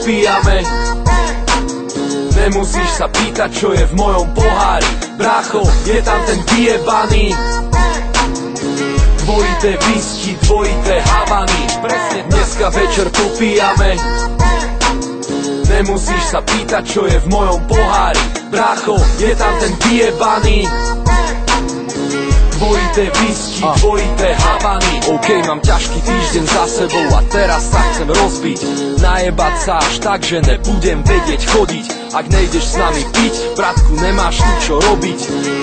popíjame. Nemusíš sa pýtať, čo je v mojom pohári. Brácho, je tam ten vyjebaný. Dvojité whisky, dvojité Havany. Presne dneska večer popíjame. Nemusíš sa pýtať, čo je v mojom pohári. Brácho, je tam ten vyjebaný. Dvojité whisky, dvojité Havany. OK, mám ťažký týždeň za sebou a teraz sa chcem rozbiť. Najebať sa až tak, že nebudem vedieť chodiť. Ak nejdeš s nami piť, bratku, nemáš tu čo robiť.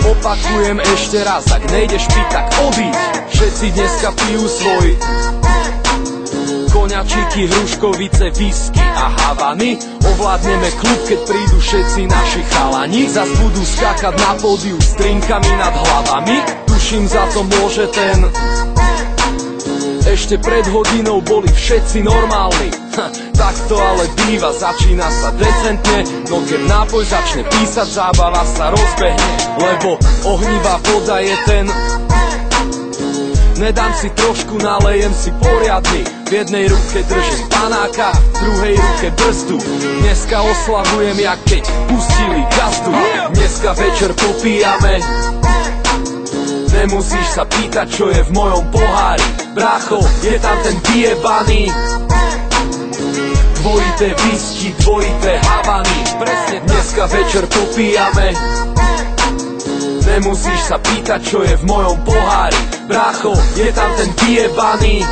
Opakujem ešte raz, ak nejdeš piť, tak odíď. Všetci dneska pijú svoj koňačiky, hruškovice, whisky a Havany. Ovládneme klub, keď prídu všetci naši chalani. Zas budú skákať na pódiu s drinkami nad hlavami. Tuším, za to môže ten. Ešte pred hodinou boli všetci normálni. Tak to ale býva, začína sa decentne. No keď nápoj začne písať, zábava sa rozbehne. Lebo ohnivá voda je ten. Nedám si trošku, nalejem si poriadny. V jednej ruke držím panáka, v druhej ruke brzdu. Dneska oslavujem, jak keď pustili gazdu. Dneska večer popíjame. Nemusíš sa pýtať, čo je v mojom pohári. Brácho, je tam ten vyjebaný. Dvojité whisky, dvojité Havany. Presne dneska večer popíjame. Nemusíš sa pýtať, čo je v mojom pohári. Brácho, je tam ten vyjebaný.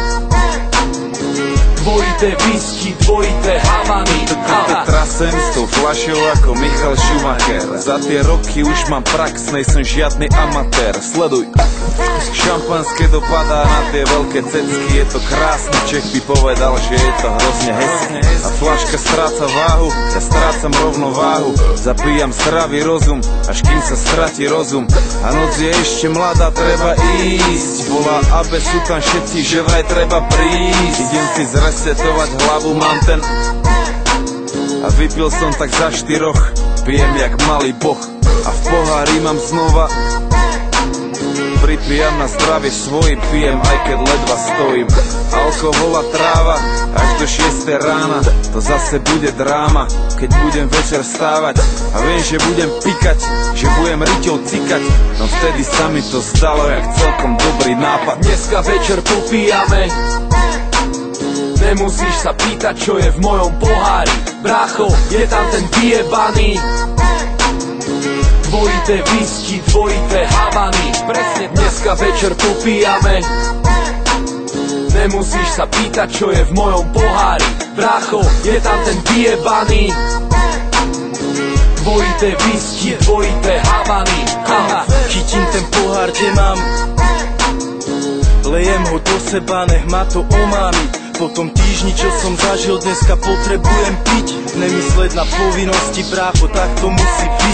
Dvojité whisky, dvojité Havany. Trasem s tou fľašou ako Michal Schumacher. Za tie roky už mám prax, nejsem žiadny amatér. Sleduj. Šampanské dopadá na tie veľké cecky. Je to krásne, Čech by povedal, že je to hrozne hezké. A fľaška stráca váhu, ja strácam rovnováhu. Zapíjam zdravý rozum, až kým sa stratí rozum. A noc je ešte mladá, treba ísť. Volá Abe, sú tam všetci, že vraj treba prísť. Idem si zresetovať hlavu, mám ten. A vypil som tak za 4, pijem jak malý boh. A v pohári mám znova. Pripijam na zdravie svojim, pijem aj keď ledva stojím. Alkohol a tráva, až do 6 rána. To zase bude dráma, keď budem večer stávať. A viem, že budem pikať, že budem riťou cikať. No vtedy sa mi to zdalo jak celkom dobrý nápad. Dneska večer popíjame. Nemusíš sa pýtať, čo je v mojom pohári. Brácho, je tam ten vyjebaný. Dvojité whisky, dvojité Havany. Presne dneska večer popíjame. Nemusíš sa pýtať, čo je v mojom pohári. Brácho, je tam ten vyjebaný. Dvojité whisky, dvojité Havany. Chytím ten pohár, kde mám. Lejem ho do seba, nech ma to omámi. Po tom týždni, čo som zažil, dneska potrebujem piť. Nemysleť na povinnosti, brácho, tak to musí byť.